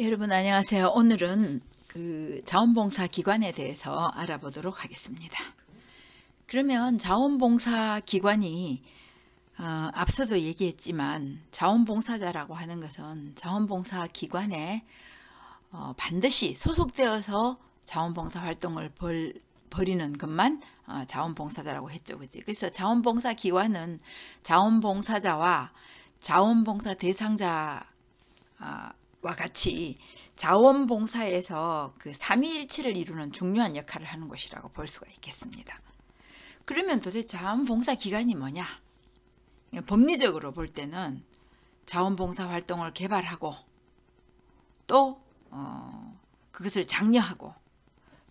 여러분 안녕하세요. 오늘은 그 자원봉사 기관에 대해서 알아보도록 하겠습니다. 그러면 자원봉사 기관이 앞서도 얘기했지만 자원봉사자라고 하는 것은 자원봉사 기관에 반드시 소속되어서 자원봉사 활동을 벌이는 것만 자원봉사자라고 했죠. 그치? 그래서 자원봉사 기관은 자원봉사자와 자원봉사 대상자와 같이 자원봉사에서 그 삼위일체를 이루는 중요한 역할을 하는 곳이라고 볼 수가 있겠습니다. 그러면 도대체 자원봉사 기관이 뭐냐? 법리적으로 볼 때는 자원봉사 활동을 개발하고 또 그것을 장려하고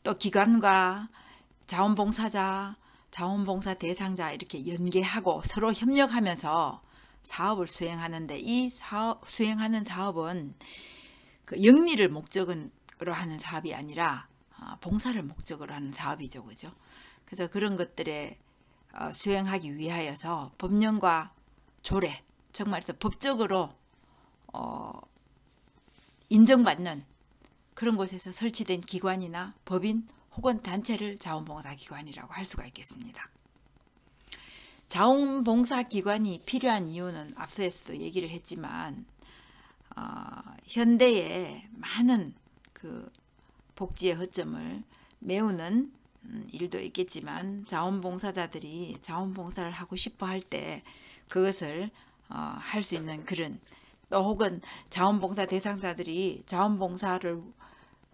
또 기관과 자원봉사자, 자원봉사 대상자 이렇게 연계하고 서로 협력하면서 사업을 수행하는데 이 수행하는 사업은 그 영리를 목적으로 하는 사업이 아니라 봉사를 목적으로 하는 사업이죠. 그죠? 그래서 그런 것들에 수행하기 위하여서 법령과 조례, 정말로 법적으로 인정받는 그런 곳에서 설치된 기관이나 법인 혹은 단체를 자원봉사기관이라고 할 수가 있겠습니다. 자원봉사기관이 필요한 이유는 앞서에서도 얘기를 했지만 현대의 많은 그 복지의 허점을 메우는 일도 있겠지만 자원봉사자들이 자원봉사를 하고 싶어 할 때 그것을 할 수 있는 그런 또 혹은 자원봉사 대상자들이 자원봉사를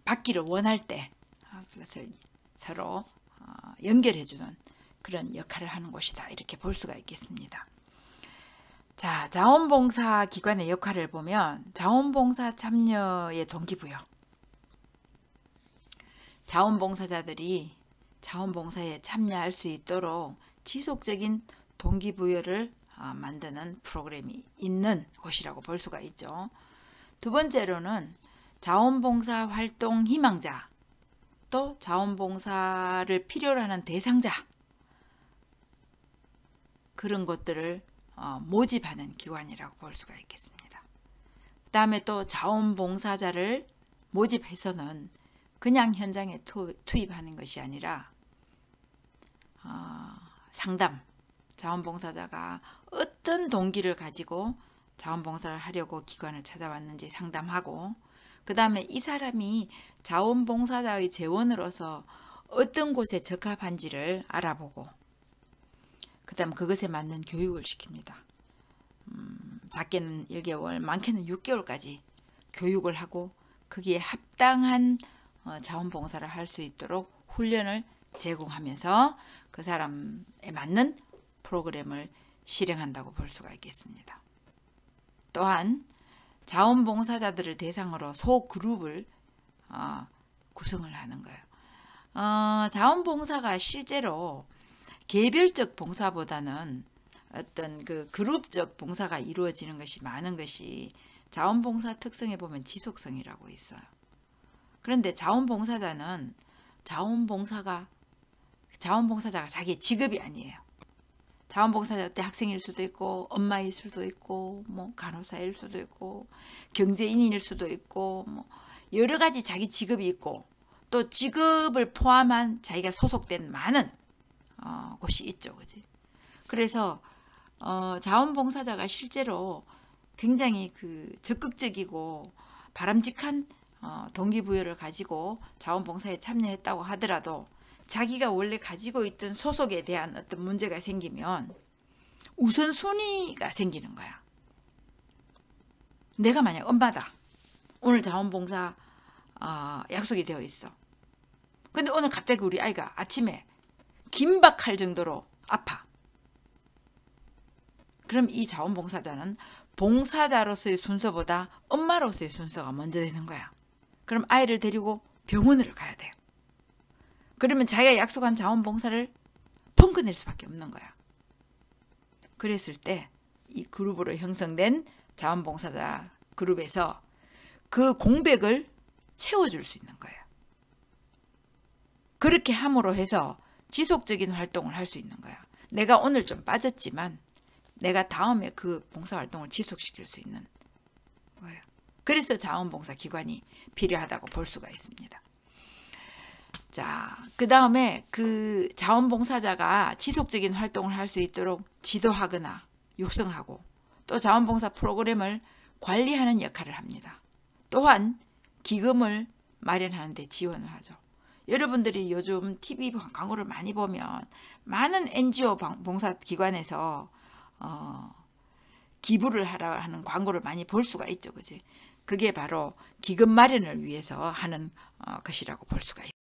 받기를 원할 때 그것을 서로 연결해주는 그런 역할을 하는 곳이다. 이렇게 볼 수가 있겠습니다. 자, 자원봉사 기관의 역할을 보면 자원봉사 참여의 동기부여. 자원봉사자들이 자원봉사에 참여할 수 있도록 지속적인 동기부여를 만드는 프로그램이 있는 곳이라고 볼 수가 있죠. 두 번째로는 자원봉사 활동 희망자, 또 자원봉사를 필요로 하는 대상자 그런 것들을 모집하는 기관이라고 볼 수가 있겠습니다. 그 다음에 또 자원봉사자를 모집해서는 그냥 현장에 투입하는 것이 아니라 상담, 자원봉사자가 어떤 동기를 가지고 자원봉사를 하려고 기관을 찾아왔는지 상담하고 그 다음에 이 사람이 자원봉사자의 재원으로서 어떤 곳에 적합한지를 알아보고 그 다음 그것에 맞는 교육을 시킵니다. 작게는 1개월, 많게는 6개월까지 교육을 하고 거기에 합당한 자원봉사를 할 수 있도록 훈련을 제공하면서 그 사람에 맞는 프로그램을 실행한다고 볼 수가 있겠습니다. 또한 자원봉사자들을 대상으로 소그룹을 구성을 하는 거예요. 자원봉사가 실제로 개별적 봉사보다는 어떤 그 그룹적 봉사가 이루어지는 것이 많은 것이 자원봉사 특성에 보면 지속성이라고 있어요. 그런데 자원봉사자는 자원봉사자가 자기 직업이 아니에요. 자원봉사자 때 학생일 수도 있고 엄마일 수도 있고 뭐 간호사일 수도 있고 경제인일 수도 있고 뭐 여러 가지 자기 직업이 있고 또 직업을 포함한 자기가 소속된 많은 곳이 있죠. 그지? 그래서 자원봉사자가 실제로 굉장히 그 적극적이고 바람직한 동기부여를 가지고 자원봉사에 참여했다고 하더라도 자기가 원래 가지고 있던 소속에 대한 어떤 문제가 생기면 우선순위가 생기는 거야. 내가 만약 엄마다. 오늘 자원봉사 약속이 되어 있어. 근데 오늘 갑자기 우리 아이가 아침에 긴박할 정도로 아파. 그럼 이 자원봉사자는 봉사자로서의 순서보다 엄마로서의 순서가 먼저 되는 거야. 그럼 아이를 데리고 병원을 가야 돼요. 그러면 자기가 약속한 자원봉사를 펑크낼 수밖에 없는 거야. 그랬을 때 이 그룹으로 형성된 자원봉사자 그룹에서 그 공백을 채워줄 수 있는 거예요. 그렇게 함으로 해서 지속적인 활동을 할 수 있는 거야. 내가 오늘 좀 빠졌지만 내가 다음에 그 봉사활동을 지속시킬 수 있는 거예요. 그래서 자원봉사기관이 필요하다고 볼 수가 있습니다. 자, 그 다음에 그 자원봉사자가 지속적인 활동을 할 수 있도록 지도하거나 육성하고 또 자원봉사 프로그램을 관리하는 역할을 합니다. 또한 기금을 마련하는 데 지원을 하죠. 여러분들이 요즘 TV 광고를 많이 보면 많은 NGO 봉사기관에서 기부를 하라 하는 광고를 많이 볼 수가 있죠. 그지? 그게 바로 기금 마련을 위해서 하는 것이라고 볼 수가 있습니다.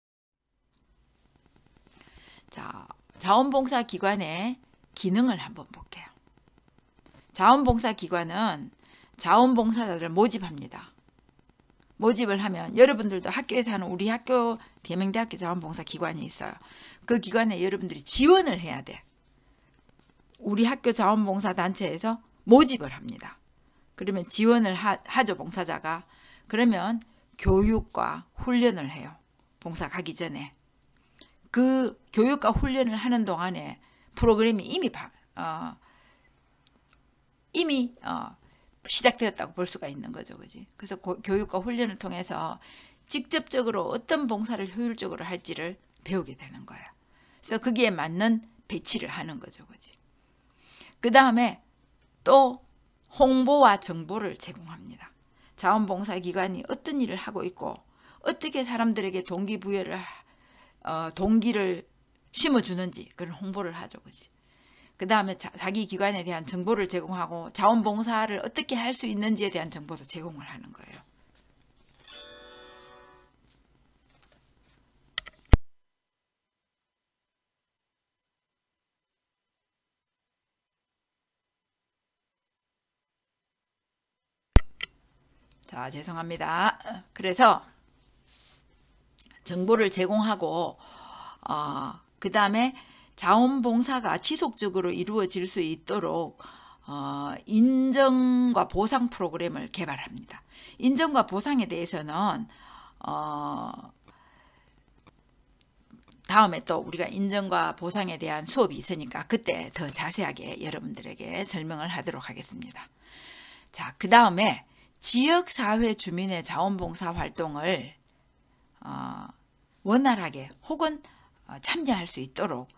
자, 자원봉사기관의 기능을 한번 볼게요. 자원봉사기관은 자원봉사자들을 모집합니다. 모집을 하면 여러분들도 학교에서 하는 우리 학교 계명대학교 자원봉사기관이 있어요. 그 기관에 여러분들이 지원을 해야 돼. 우리 학교 자원봉사단체에서 모집을 합니다. 그러면 지원을 하죠, 봉사자가. 그러면 교육과 훈련을 해요. 봉사 가기 전에. 그 교육과 훈련을 하는 동안에 프로그램이 이미 시작되었다고 볼 수가 있는 거죠. 그지? 그래서 교육과 훈련을 통해서 직접적으로 어떤 봉사를 효율적으로 할지를 배우게 되는 거예요. 그래서 거기에 맞는 배치를 하는 거죠. 그지? 그 다음에 또 홍보와 정보를 제공합니다. 자원봉사기관이 어떤 일을 하고 있고 어떻게 사람들에게 동기를 심어주는지 그런 홍보를 하죠. 그지? 그 다음에 자기 기관에 대한 정보를 제공하고 자원봉사를 어떻게 할 수 있는지에 대한 정보도 제공을 하는 거예요. 자, 죄송합니다. 그래서 정보를 제공하고 그 다음에 자원봉사가 지속적으로 이루어질 수 있도록 인정과 보상 프로그램을 개발합니다. 인정과 보상에 대해서는 다음에 또 우리가 인정과 보상에 대한 수업이 있으니까 그때 더 자세하게 여러분들에게 설명을 하도록 하겠습니다. 자, 그 다음에 지역사회 주민의 자원봉사 활동을 원활하게 혹은 참여할 수 있도록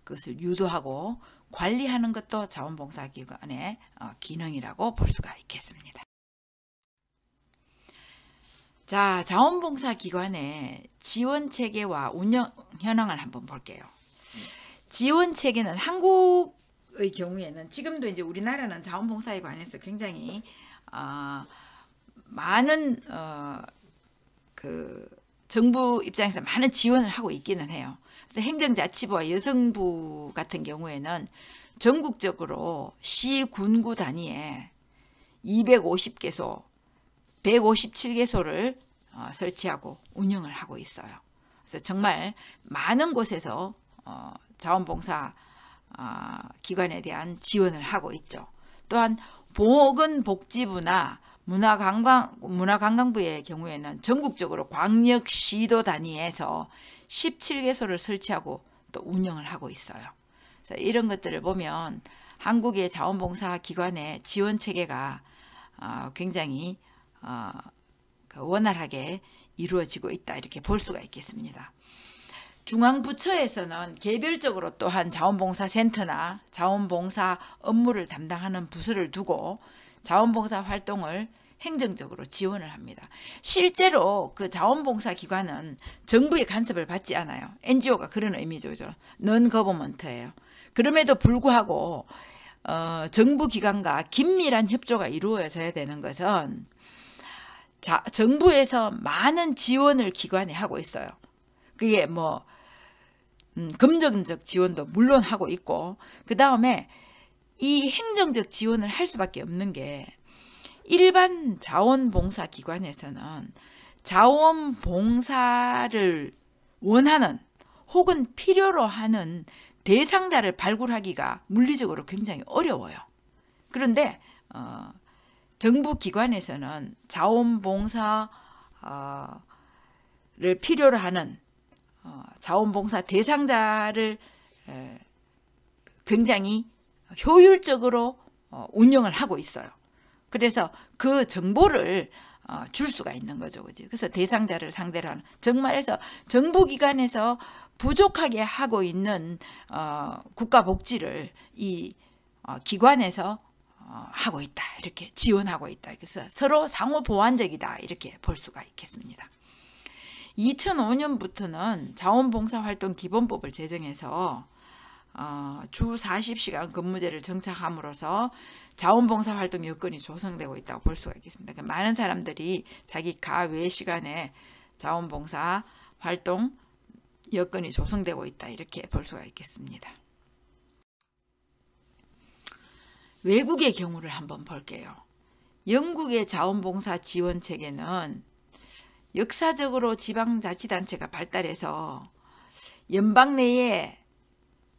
그것을 유도하고 관리하는 것도 자원봉사기관의 기능이라고 볼 수가 있겠습니다. 자, 자원봉사기관의 지원체계와 운영 현황을 한번 볼게요. 지원체계는 한국의 경우에는 지금도 이제 우리나라는 자원봉사에 관해서 굉장히 많은 그 정부 입장에서 많은 지원을 하고 있기는 해요. 그래서 행정자치부와 여성부 같은 경우에는 전국적으로 시, 군구 단위에 250개소, 157개소를 설치하고 운영을 하고 있어요. 그래서 정말 많은 곳에서 자원봉사 기관에 대한 지원을 하고 있죠. 또한 보건복지부나 문화관광부의 경우에는 전국적으로 광역시도 단위에서 17개소를 설치하고 또 운영을 하고 있어요. 그래서 이런 것들을 보면 한국의 자원봉사 기관의 지원 체계가 굉장히 원활하게 이루어지고 있다 이렇게 볼 수가 있겠습니다. 중앙부처에서는 개별적으로 또한 자원봉사센터나 자원봉사 업무를 담당하는 부서를 두고 자원봉사 활동을 행정적으로 지원을 합니다. 실제로 그 자원봉사 기관은 정부의 간섭을 받지 않아요. NGO가 그런 의미죠. 넌 거버먼트예요. 그럼에도 불구하고 정부 기관과 긴밀한 협조가 이루어져야 되는 것은 정부에서 많은 지원을 기관에 하고 있어요. 그게 뭐 금전적 지원도 물론 하고 있고 그 다음에 이 행정적 지원을 할 수밖에 없는 게 일반 자원봉사 기관에서는 자원봉사를 원하는 혹은 필요로 하는 대상자를 발굴하기가 물리적으로 굉장히 어려워요. 그런데 정부 기관에서는 자원봉사를 필요로 하는 자원봉사 대상자를 굉장히 효율적으로 운영을 하고 있어요. 그래서 그 정보를 줄 수가 있는 거죠. 그지? 그래서 대상자를 상대로 하는, 정말해서 정부기관에서 부족하게 하고 있는 국가복지를 이 기관에서 하고 있다. 이렇게 지원하고 있다. 그래서 서로 상호 보완적이다. 이렇게 볼 수가 있겠습니다. 2005년부터는 자원봉사활동 기본법을 제정해서 주 40시간 근무제를 정착함으로써 자원봉사활동 여건이 조성되고 있다고 볼 수가 있겠습니다. 그러니까 많은 사람들이 자기 가외 시간에 자원봉사활동 여건이 조성되고 있다. 이렇게 볼 수가 있겠습니다. 외국의 경우를 한번 볼게요. 영국의 자원봉사 지원 체계는 역사적으로 지방자치단체가 발달해서 연방 내에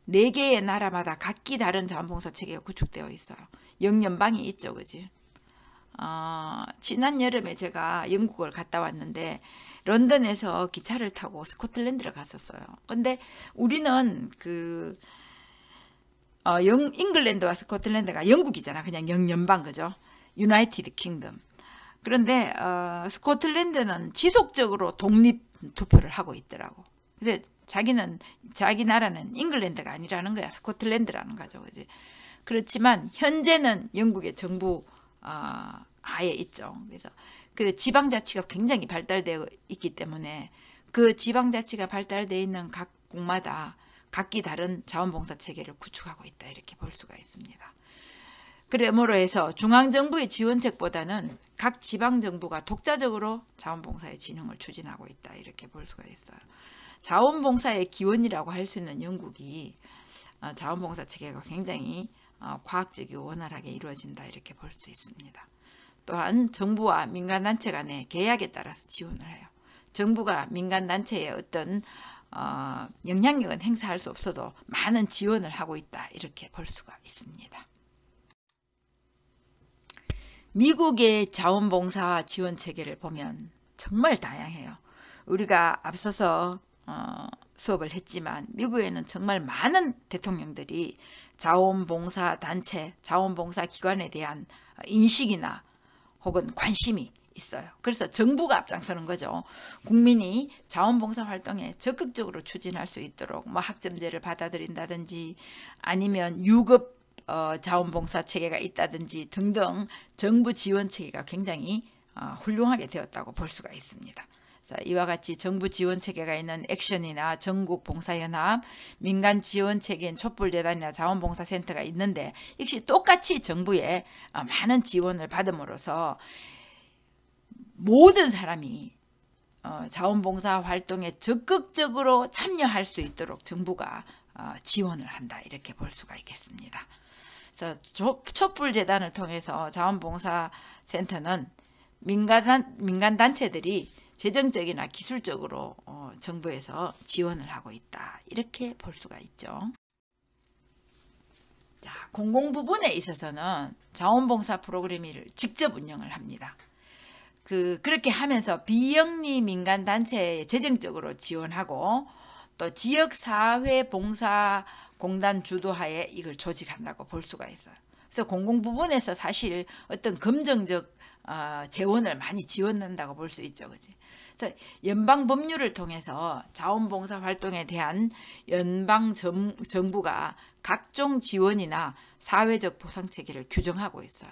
4개의 나라마다 각기 다른 자원봉사 체계가 구축되어 있어요. 영연방이 있죠. 그지? 지난 여름에 제가 영국을 갔다 왔는데 런던에서 기차를 타고 스코틀랜드를 갔었어요. 근데 우리는 잉글랜드와 스코틀랜드가 영국이잖아. 그냥 영연방, 그죠? 유나이티드 킹덤. 그런데 스코틀랜드는 지속적으로 독립 투표를 하고 있더라고. 그래서 자기 나라는 잉글랜드가 아니라는 거야. 스코틀랜드라는 거죠. 그지? 그렇지만 현재는 영국의 정부 하에 있죠. 그래서 그 지방자치가 굉장히 발달되어 있기 때문에 그 지방자치가 발달되어 있는 각 국마다 각기 다른 자원봉사 체계를 구축하고 있다. 이렇게 볼 수가 있습니다. 그러므로 해서 중앙정부의 지원책보다는 각 지방정부가 독자적으로 자원봉사의 진흥을 추진하고 있다. 이렇게 볼 수가 있어요. 자원봉사의 기원이라고 할 수 있는 영국이 자원봉사 체계가 굉장히 과학적이고 원활하게 이루어진다. 이렇게 볼 수 있습니다. 또한 정부와 민간단체 간의 계약에 따라서 지원을 해요. 정부가 민간단체에 어떤 영향력은 행사할 수 없어도 많은 지원을 하고 있다. 이렇게 볼 수가 있습니다. 미국의 자원봉사 지원 체계를 보면 정말 다양해요. 우리가 앞서서 수업을 했지만 미국에는 정말 많은 대통령들이 자원봉사 단체, 자원봉사 기관에 대한 인식이나 혹은 관심이 있어요. 그래서 정부가 앞장서는 거죠. 국민이 자원봉사 활동에 적극적으로 추진할 수 있도록 뭐 학점제를 받아들인다든지 아니면 유급 자원봉사 체계가 있다든지 등등 정부 지원 체계가 굉장히 훌륭하게 되었다고 볼 수가 있습니다. 그래서 이와 같이 정부 지원 체계가 있는 액션이나 전국봉사연합, 민간 지원 체계인 촛불재단이나 자원봉사센터가 있는데 역시 똑같이 정부의 많은 지원을 받음으로써 모든 사람이 자원봉사 활동에 적극적으로 참여할 수 있도록 정부가 지원을 한다. 이렇게 볼 수가 있겠습니다. 그래서 촛불재단을 통해서 자원봉사센터는 민간단체들이 재정적이나 기술적으로 정부에서 지원을 하고 있다. 이렇게 볼 수가 있죠. 자, 공공부문에 있어서는 자원봉사 프로그램을 직접 운영을 합니다. 그렇게 하면서 비영리 민간단체에 재정적으로 지원하고 또 지역사회봉사공단 주도하에 이걸 조직한다고 볼 수가 있어요. 그래서 공공부문에서 사실 어떤 긍정적 재원을 많이 지원한다고 볼 수 있죠. 그지? 그래서 연방법률을 통해서 자원봉사 활동에 대한 연방정부가 각종 지원이나 사회적 보상체계를 규정하고 있어요.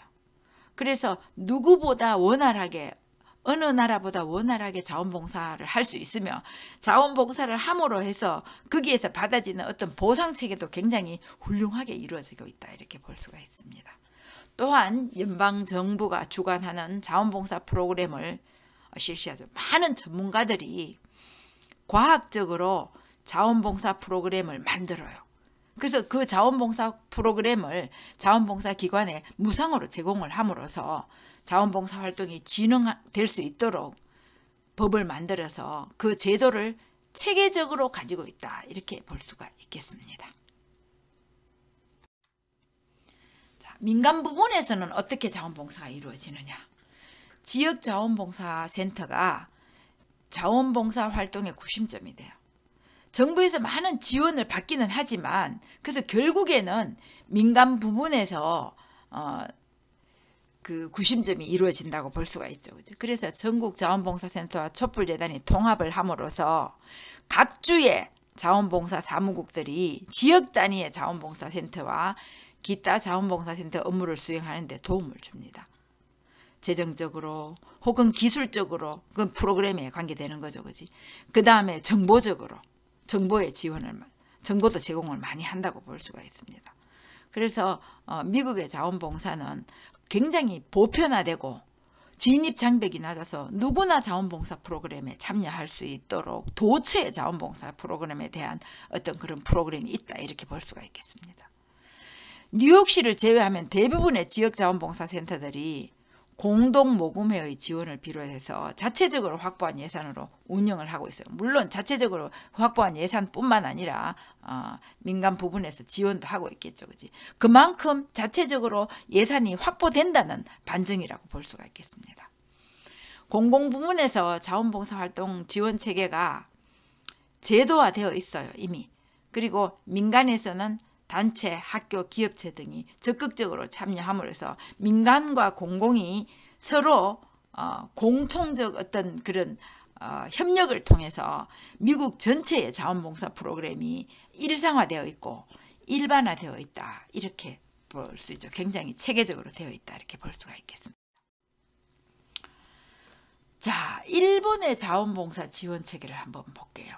그래서 누구보다 원활하게 어느 나라보다 원활하게 자원봉사를 할 수 있으며 자원봉사를 함으로 해서 거기에서 받아지는 어떤 보상체계도 굉장히 훌륭하게 이루어지고 있다. 이렇게 볼 수가 있습니다. 또한 연방정부가 주관하는 자원봉사 프로그램을 실시하죠. 많은 전문가들이 과학적으로 자원봉사 프로그램을 만들어요. 그래서 그 자원봉사 프로그램을 자원봉사 기관에 무상으로 제공을 함으로써 자원봉사 활동이 진흥될 수 있도록 법을 만들어서 그 제도를 체계적으로 가지고 있다. 이렇게 볼 수가 있겠습니다. 자, 민간 부분에서는 어떻게 자원봉사가 이루어지느냐. 지역자원봉사센터가 자원봉사 활동의 구심점이 돼요. 정부에서 많은 지원을 받기는 하지만 그래서 결국에는 민간 부문에서 그 구심점이 이루어진다고 볼 수가 있죠. 그죠? 그래서 전국 자원봉사센터와 촛불재단이 통합을 함으로써 각 주의 자원봉사 사무국들이 지역 단위의 자원봉사센터와 기타 자원봉사센터 업무를 수행하는 데 도움을 줍니다. 재정적으로 혹은 기술적으로 그건 프로그램에 관계되는 거죠. 그지? 그 다음에 정보적으로 정보의 정보도 제공을 많이 한다고 볼 수가 있습니다. 그래서 미국의 자원봉사는 굉장히 보편화되고 진입 장벽이 낮아서 누구나 자원봉사 프로그램에 참여할 수 있도록 도처의 자원봉사 프로그램에 대한 어떤 그런 프로그램이 있다 이렇게 볼 수가 있겠습니다. 뉴욕시를 제외하면 대부분의 지역 자원봉사센터들이 공동모금회의 지원을 비롯해서 자체적으로 확보한 예산으로 운영을 하고 있어요. 물론 자체적으로 확보한 예산뿐만 아니라 민간 부분에서 지원도 하고 있겠죠. 그지? 그만큼 자체적으로 예산이 확보된다는 반증이라고 볼 수가 있겠습니다. 공공부문에서 자원봉사활동 지원체계가 제도화되어 있어요. 이미. 그리고 민간에서는 단체, 학교, 기업체 등이 적극적으로 참여함으로써 민간과 공공이 서로 공통적 어떤 그런 협력을 통해서 미국 전체의 자원봉사 프로그램이 일상화되어 있고 일반화되어 있다 이렇게 볼 수 있죠. 굉장히 체계적으로 되어 있다 이렇게 볼 수가 있겠습니다. 자, 일본의 자원봉사 지원 체계를 한번 볼게요.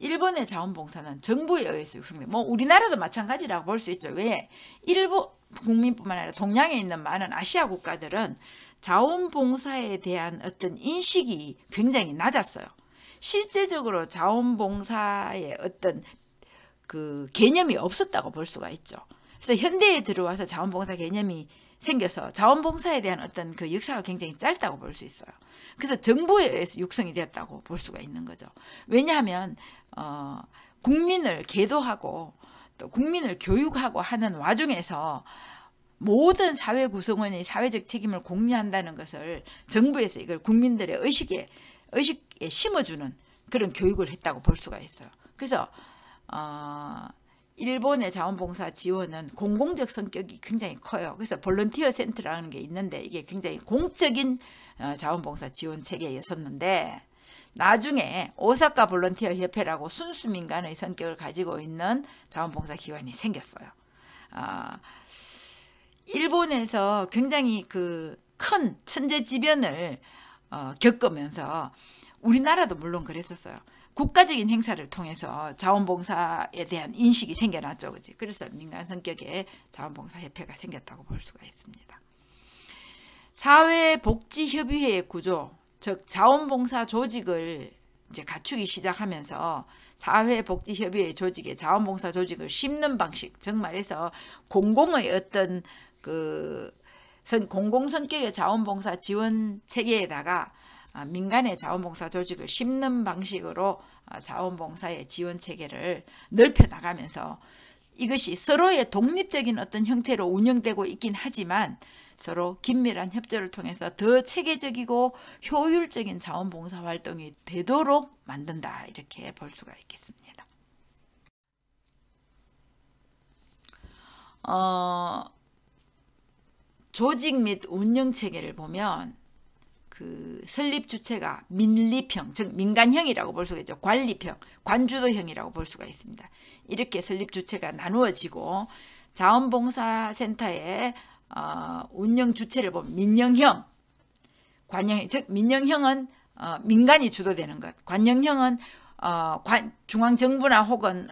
일본의 자원봉사는 정부에 의해서 육성돼. 뭐 우리나라도 마찬가지라고 볼 수 있죠. 왜? 일본 국민뿐만 아니라 동양에 있는 많은 아시아 국가들은 자원봉사에 대한 어떤 인식이 굉장히 낮았어요. 실제적으로 자원봉사의 어떤 그 개념이 없었다고 볼 수가 있죠. 그래서 현대에 들어와서 자원봉사 개념이 생겨서 자원봉사에 대한 어떤 그 역사가 굉장히 짧다고 볼 수 있어요. 그래서 정부에 의해서 육성이 되었다고 볼 수가 있는 거죠. 왜냐하면 국민을 계도하고 또 국민을 교육하고 하는 와중에서 모든 사회 구성원의 사회적 책임을 공유한다는 것을 정부에서 이걸 국민들의 의식에 심어주는 그런 교육을 했다고 볼 수가 있어요. 그래서 일본의 자원봉사 지원은 공공적 성격이 굉장히 커요. 그래서 볼런티어 센터라는 게 있는데 이게 굉장히 공적인 자원봉사 지원 체계였었는데 나중에 오사카 볼런티어 협회라고 순수 민간의 성격을 가지고 있는 자원봉사 기관이 생겼어요. 일본에서 굉장히 그 큰 천재지변을 겪으면서 우리나라도 물론 그랬었어요. 국가적인 행사를 통해서 자원봉사에 대한 인식이 생겨났죠. 그치? 그래서 민간 성격의 자원봉사협회가 생겼다고 볼 수가 있습니다. 사회복지협의회의 구조, 즉 자원봉사 조직을 이제 갖추기 시작하면서 사회복지협의회 조직에 자원봉사 조직을 심는 방식, 즉 말해서 공공의 어떤 그 공공 성격의 자원봉사 지원 체계에다가 민간의 자원봉사 조직을 심는 방식으로 자원봉사의 지원 체계를 넓혀 나가면서 이것이 서로의 독립적인 어떤 형태로 운영되고 있긴 하지만 서로 긴밀한 협조를 통해서 더 체계적이고 효율적인 자원봉사 활동이 되도록 만든다 이렇게 볼 수가 있겠습니다. 조직 및 운영 체계를 보면 그 설립 주체가 민리형, 즉 민간형이라고 볼 수가 있죠. 관리형, 관주도형이라고 볼 수가 있습니다. 이렇게 설립 주체가 나누어지고 자원봉사센터의 운영 주체를 보면 민영형, 관영, 즉 민영형은 민간이 주도되는 것, 관영형은 중앙정부나 혹은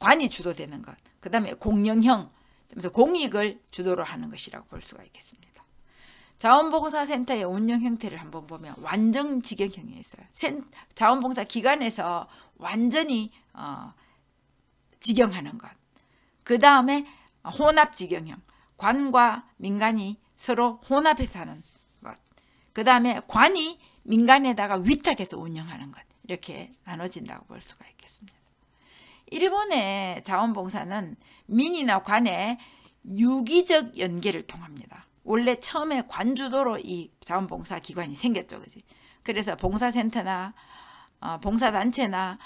관이 주도되는 것, 그 다음에 공영형, 그래서 공익을 주도로 하는 것이라고 볼 수가 있겠습니다. 자원봉사센터의 운영 형태를 한번 보면 완전 직영형이 있어요. 자원봉사 기관에서 완전히 직영하는 것. 그 다음에 혼합 직영형. 관과 민간이 서로 혼합해서 하는 것. 그 다음에 관이 민간에다가 위탁해서 운영하는 것. 이렇게 나눠진다고 볼 수가 있겠습니다. 일본의 자원봉사는 민이나 관의 유기적 연계를 통합니다. 원래 처음에 관주도로 이 자원봉사 기관이 생겼죠. 그지? 그래서 봉사센터나 봉사단체나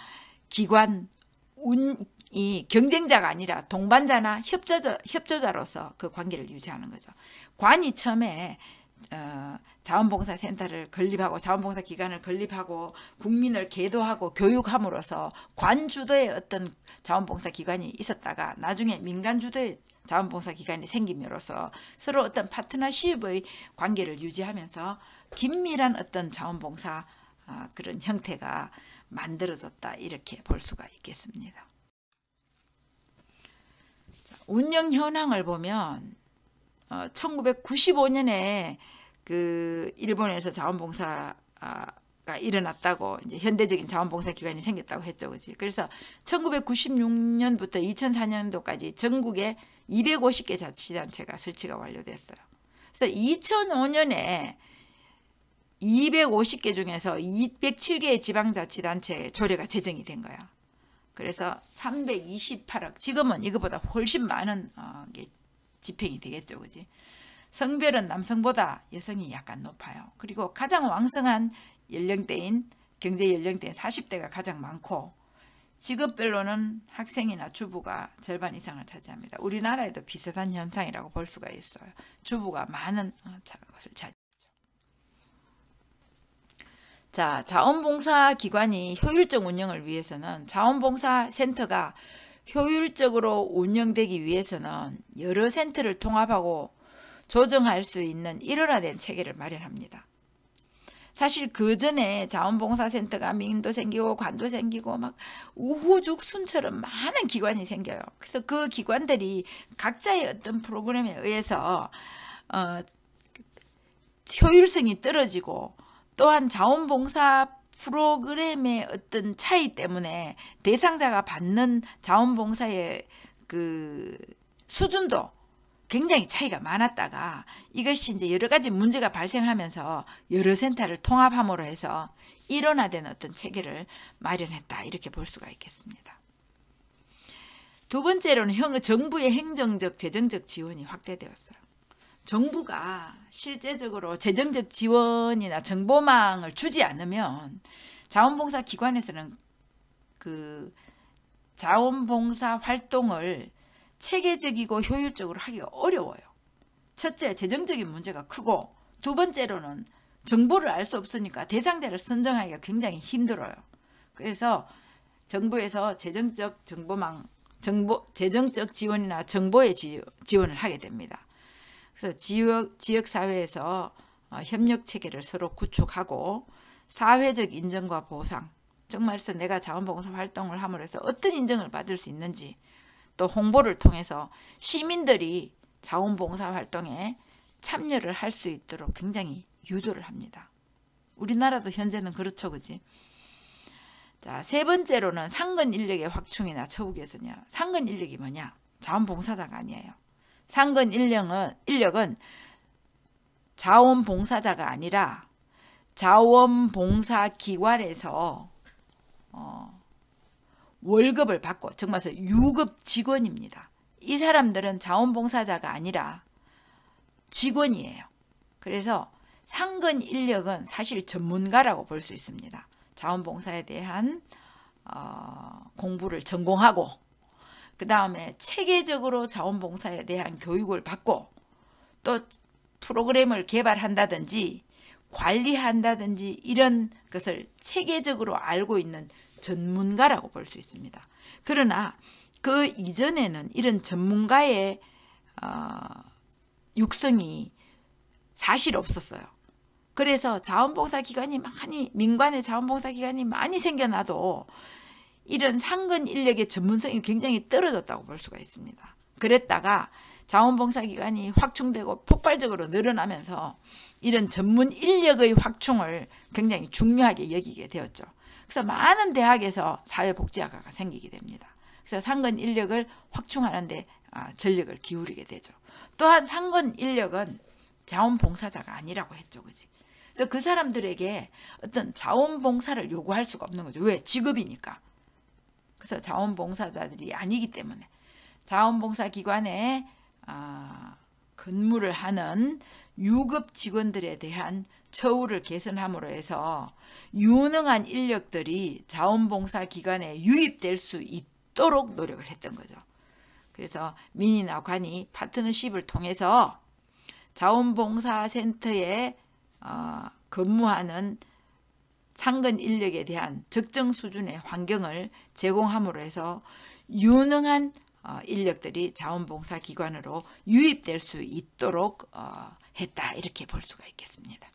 기관, 이 경쟁자가 아니라 동반자나 협조자로서 그 관계를 유지하는 거죠. 관이 처음에 자원봉사센터를 건립하고 자원봉사 기관을 건립하고 국민을 계도하고 교육함으로써 관 주도의 어떤 자원봉사 기관이 있었다가 나중에 민간 주도의 자원봉사 기관이 생김으로써 서로 어떤 파트너십의 관계를 유지하면서 긴밀한 어떤 자원봉사 그런 형태가 만들어졌다, 이렇게 볼 수가 있겠습니다. 운영 현황을 보면 1995년에 그 일본에서 자원봉사가 일어났다고, 이제 현대적인 자원봉사 기관이 생겼다고 했죠, 그지? 그래서 1996년부터 2004년도까지 전국에 250개 자치단체가 설치가 완료됐어요. 그래서 2005년에 250개 중에서 207개의 지방자치단체 조례가 제정이 된 거야. 그래서 328억, 지금은 이거보다 훨씬 많은 게 집행이 되겠죠, 그지? 성별은 남성보다 여성이 약간 높아요. 그리고 가장 왕성한 연령대인, 경제 연령대인 40대가 가장 많고, 직업별로는 학생이나 주부가 절반 이상을 차지합니다. 우리나라에도 비슷한 현상이라고 볼 수가 있어요. 주부가 많은 것을 차지하죠. 자, 자원봉사 기관이 효율적 운영을 위해서는, 자원봉사 센터가 효율적으로 운영되기 위해서는 여러 센터를 통합하고 조정할 수 있는 일원화된 체계를 마련합니다. 사실 그 전에 자원봉사센터가 민도 생기고 관도 생기고 막 우후죽순처럼 많은 기관이 생겨요. 그래서 그 기관들이 각자의 어떤 프로그램에 의해서 효율성이 떨어지고, 또한 자원봉사 프로그램의 어떤 차이 때문에 대상자가 받는 자원봉사의 그 수준도 굉장히 차이가 많았다가, 이것이 이제 여러 가지 문제가 발생하면서 여러 센터를 통합함으로 해서 일원화된 어떤 체계를 마련했다, 이렇게 볼 수가 있겠습니다. 두 번째로는 정부의 행정적, 재정적 지원이 확대되었어요. 정부가 실제적으로 재정적 지원이나 정보망을 주지 않으면 자원봉사 기관에서는 그 자원봉사 활동을 체계적이고 효율적으로 하기가 어려워요. 첫째, 재정적인 문제가 크고, 두 번째로는 정보를 알 수 없으니까 대상자를 선정하기가 굉장히 힘들어요. 그래서 정부에서 재정적 지원이나 정보의 지원을 하게 됩니다. 그래서 지역사회에서 협력 체계를 서로 구축하고, 사회적 인정과 보상, 정말서 내가 자원봉사 활동을 함으로 해서 어떤 인정을 받을 수 있는지, 또 홍보를 통해서 시민들이 자원봉사 활동에 참여를 할 수 있도록 굉장히 유도를 합니다. 우리나라도 현재는 그렇죠, 그지? 자, 세 번째로는 상근 인력의 확충이나 처우 개선이야. 상근 인력이 뭐냐? 자원봉사자가 아니에요. 상근 인력은 자원봉사자가 아니라 자원봉사기관에서 월급을 받고, 정말 유급 직원입니다. 이 사람들은 자원봉사자가 아니라 직원이에요. 그래서 상근 인력은 사실 전문가라고 볼 수 있습니다. 자원봉사에 대한 공부를 전공하고, 그 다음에 체계적으로 자원봉사에 대한 교육을 받고, 또 프로그램을 개발한다든지 관리한다든지 이런 것을 체계적으로 알고 있는 전문가라고 볼 수 있습니다. 그러나 그 이전에는 이런 전문가의 육성이 사실 없었어요. 그래서 자원봉사기관이 많이, 민간의 자원봉사기관이 많이 생겨나도 이런 상근 인력의 전문성이 굉장히 떨어졌다고 볼 수가 있습니다. 그랬다가 자원봉사기관이 확충되고 폭발적으로 늘어나면서 이런 전문 인력의 확충을 굉장히 중요하게 여기게 되었죠. 그래서 많은 대학에서 사회복지학과가 생기게 됩니다. 그래서 상근 인력을 확충하는 데 전력을 기울이게 되죠. 또한 상근 인력은 자원봉사자가 아니라고 했죠, 그지? 그래서 그 사람들에게 어떤 자원봉사를 요구할 수가 없는 거죠. 왜? 직업이니까. 그래서 자원봉사자들이 아니기 때문에 자원봉사기관에 근무를 하는 유급 직원들에 대한 처우를 개선함으로 해서 유능한 인력들이 자원봉사기관에 유입될 수 있도록 노력을 했던 거죠. 그래서 민이나 관이 파트너십을 통해서 자원봉사센터에 근무하는 상근 인력에 대한 적정 수준의 환경을 제공함으로 해서 유능한 인력들이 자원봉사기관으로 유입될 수 있도록 했다, 이렇게 볼 수가 있겠습니다.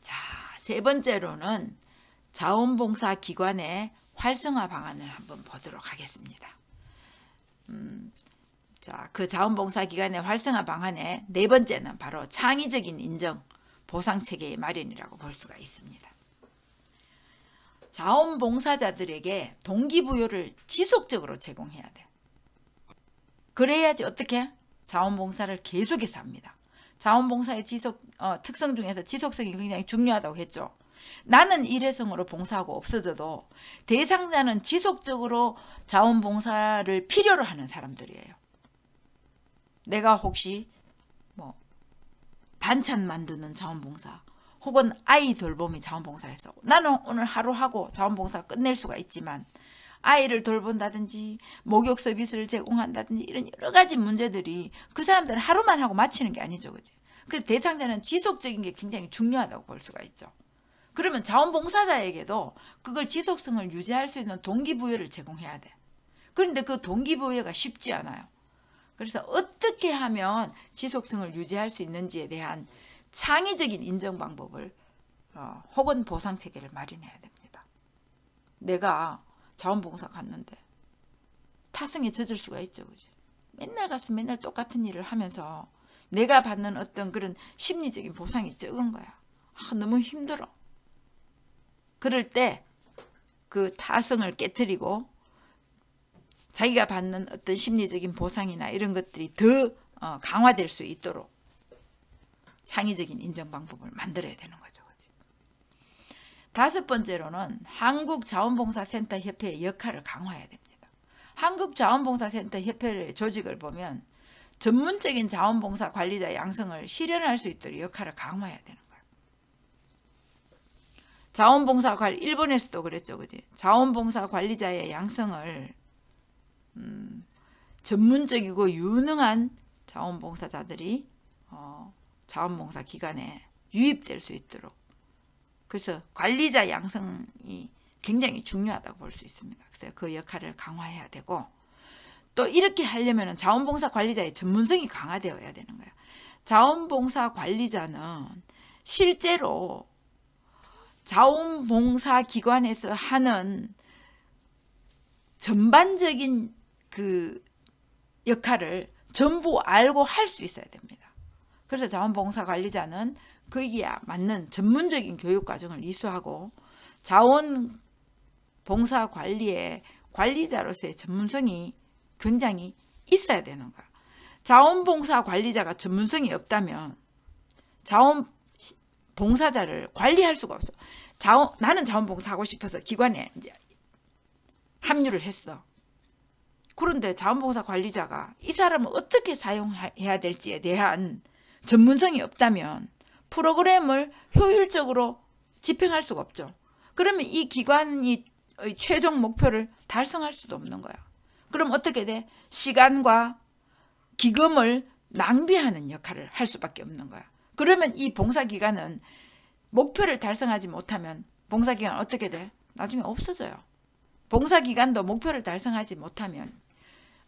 자, 세 번째로는 자원봉사기관의 활성화 방안을 한번 보도록 하겠습니다. 자, 그 자원봉사기관의 활성화 방안의 네 번째는 바로 창의적인 인정, 보상체계의 마련이라고 볼 수가 있습니다. 자원봉사자들에게 동기부여를 지속적으로 제공해야 돼. 그래야지 어떻게? 자원봉사를 계속해서 합니다. 자원봉사의 특성 중에서 지속성이 굉장히 중요하다고 했죠. 나는 일회성으로 봉사하고 없어져도 대상자는 지속적으로 자원봉사를 필요로 하는 사람들이에요. 내가 혹시 반찬 만드는 자원봉사 혹은 아이 돌봄이 자원봉사에서 나는 오늘 하루 하고 자원봉사 끝낼 수가 있지만 아이를 돌본다든지 목욕 서비스를 제공한다든지 이런 여러 가지 문제들이 그 사람들은 하루만 하고 마치는 게 아니죠. 그지? 그래서 대상자는 지속적인 게 굉장히 중요하다고 볼 수가 있죠. 그러면 자원봉사자에게도 그걸 지속성을 유지할 수 있는 동기부여를 제공해야 돼. 그런데 그 동기부여가 쉽지 않아요. 그래서 어떻게 하면 지속성을 유지할 수 있는지에 대한 창의적인 인정 방법을 혹은 보상 체계를 마련해야 됩니다. 내가 자원봉사 갔는데 타성에 젖을 수가 있죠. 그지? 맨날 가서 맨날 똑같은 일을 하면서 내가 받는 어떤 그런 심리적인 보상이 적은 거야. 너무 힘들어. 그럴 때 그 타성을 깨트리고 자기가 받는 어떤 심리적인 보상이나 이런 것들이 더 강화될 수 있도록 창의적인 인정 방법을 만들어야 되는 거죠. 다섯 번째로는 한국자원봉사센터협회의 역할을 강화해야 됩니다. 한국자원봉사센터협회의 조직을 보면 전문적인 자원봉사 관리자 양성을 실현할 수 있도록 역할을 강화해야 되는 거예요. 자원봉사 관리, 일본에서도 그랬죠. 그지? 자원봉사 관리자의 양성을 전문적이고 유능한 자원봉사자들이 자원봉사 기관에 유입될 수 있도록, 그래서 관리자 양성이 굉장히 중요하다고 볼 수 있습니다. 그래서 그 역할을 강화해야 되고, 또 이렇게 하려면 자원봉사 관리자의 전문성이 강화되어야 되는 거예요. 자원봉사 관리자는 실제로 자원봉사 기관에서 하는 전반적인 그 역할을 전부 알고 할 수 있어야 됩니다. 그래서 자원봉사 관리자는 거기에 맞는 전문적인 교육 과정을 이수하고 자원봉사 관리의 관리자로서의 전문성이 굉장히 있어야 되는 거야. 자원봉사 관리자가 전문성이 없다면 자원봉사자를 관리할 수가 없어. 나는 자원봉사 하고 싶어서 기관에 이제 합류를 했어. 그런데 자원봉사 관리자가 이 사람을 어떻게 사용해야 될지에 대한 전문성이 없다면 프로그램을 효율적으로 집행할 수가 없죠. 그러면 이 기관이 최종 목표를 달성할 수도 없는 거야. 그럼 어떻게 돼? 시간과 기금을 낭비하는 역할을 할 수밖에 없는 거야. 그러면 이 봉사기관은 목표를 달성하지 못하면 봉사기관은 어떻게 돼? 나중에 없어져요. 봉사기관도 목표를 달성하지 못하면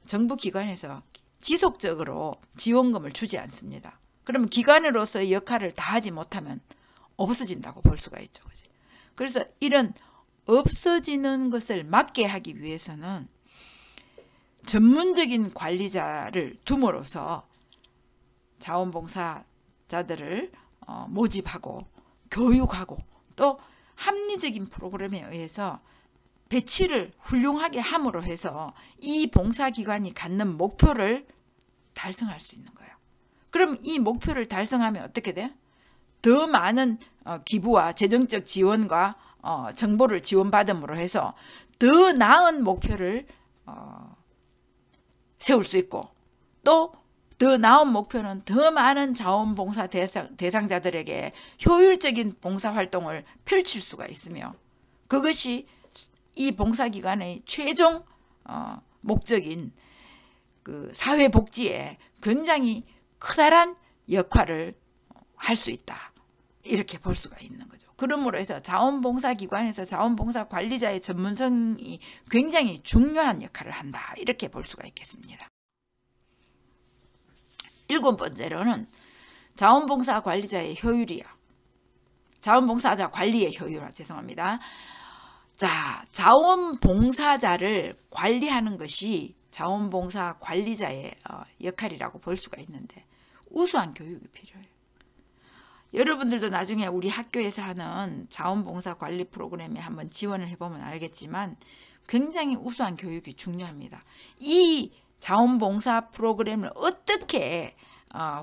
정부기관에서 지속적으로 지원금을 주지 않습니다. 그러면 기관으로서의 역할을 다하지 못하면 없어진다고 볼 수가 있죠. 그래서 이런 없어지는 것을 막게 하기 위해서는 전문적인 관리자를 둠으로써 자원봉사자들을 모집하고 교육하고 또 합리적인 프로그램에 의해서 배치를 훌륭하게 함으로 해서 이 봉사기관이 갖는 목표를 달성할 수 있는 거예요. 그럼 이 목표를 달성하면 어떻게 돼? 더 많은 기부와 재정적 지원과 정보를 지원받음으로 해서 더 나은 목표를 세울 수 있고, 또 더 나은 목표는 더 많은 자원봉사 대상자들에게 효율적인 봉사활동을 펼칠 수가 있으며, 그것이 이 봉사기관의 최종 목적인 그 사회복지에 굉장히 커다란 역할을 할 수 있다. 이렇게 볼 수가 있는 거죠. 그러므로 해서 자원봉사기관에서 자원봉사관리자의 전문성이 굉장히 중요한 역할을 한다. 이렇게 볼 수가 있겠습니다. 7번째로는 자원봉사관리자의 효율이요. 자원봉사자 관리의 효율, 죄송합니다. 자, 자원봉사자를 관리하는 것이 자원봉사관리자의 역할이라고 볼 수가 있는데 우수한 교육이 필요해요. 여러분들도 나중에 우리 학교에서 하는 자원봉사 관리 프로그램에 한번 지원을 해보면 알겠지만 굉장히 우수한 교육이 중요합니다. 이 자원봉사 프로그램을 어떻게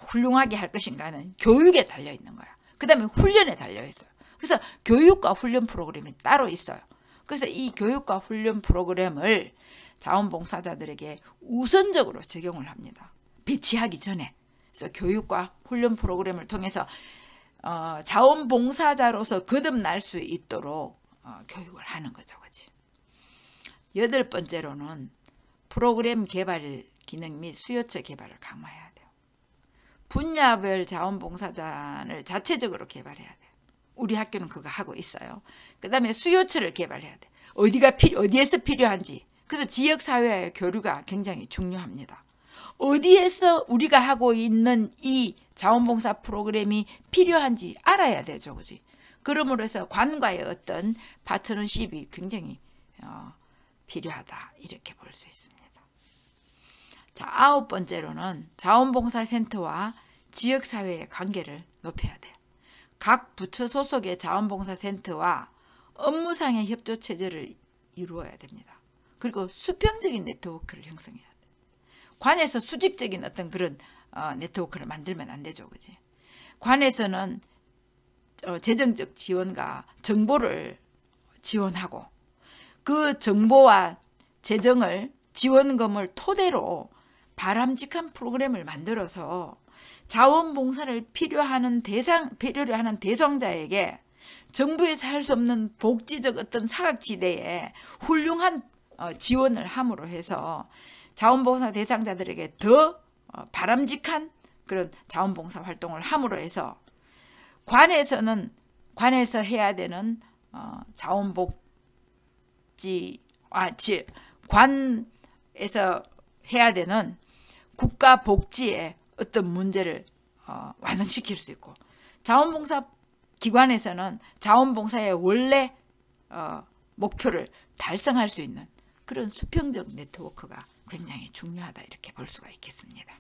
훌륭하게 할 것인가는 교육에 달려있는 거야. 그 다음에 훈련에 달려있어요. 그래서 교육과 훈련 프로그램이 따로 있어요. 그래서 이 교육과 훈련 프로그램을 자원봉사자들에게 우선적으로 적용을 합니다. 배치하기 전에. 그래서 교육과 훈련 프로그램을 통해서 자원봉사자로서 거듭날 수 있도록 교육을 하는 거죠. 그치? 8번째로는 프로그램 개발 기능 및 수요처 개발을 강화해야 돼요. 분야별 자원봉사자를 자체적으로 개발해야 돼요. 우리 학교는 그거 하고 있어요. 그 다음에 수요처를 개발해야 돼. 어디에서 필요한지. 그래서 지역사회와의 교류가 굉장히 중요합니다. 어디에서 우리가 하고 있는 이 자원봉사 프로그램이 필요한지 알아야 되죠. 그지? 그러므로 해서 관과의 어떤 파트너십이 굉장히 필요하다. 이렇게 볼 수 있습니다. 자, 9번째로는 자원봉사센터와 지역사회의 관계를 높여야 돼요. 각 부처 소속의 자원봉사센터와 업무상의 협조체제를 이루어야 됩니다. 그리고 수평적인 네트워크를 형성해야 돼요. 관에서 수직적인 어떤 그런 네트워크를 만들면 안 되죠. 그지? 관에서는 재정적 지원과 정보를 지원하고 그 정보와 재정을 지원금을 토대로 바람직한 프로그램을 만들어서 자원봉사를 필요하는 대상자에게 정부에서 할 수 없는 복지적 어떤 사각지대에 훌륭한 지원을 함으로 해서 자원봉사 대상자들에게 더 바람직한 그런 자원봉사 활동을 함으로 해서 관에서 해야 되는 관에서 해야 되는 국가 복지의 어떤 문제를 완성시킬 수 있고 자원봉사 기관에서는 자원봉사의 원래 목표를 달성할 수 있는 그런 수평적 네트워크가 굉장히 중요하다 이렇게 볼 수가 있겠습니다.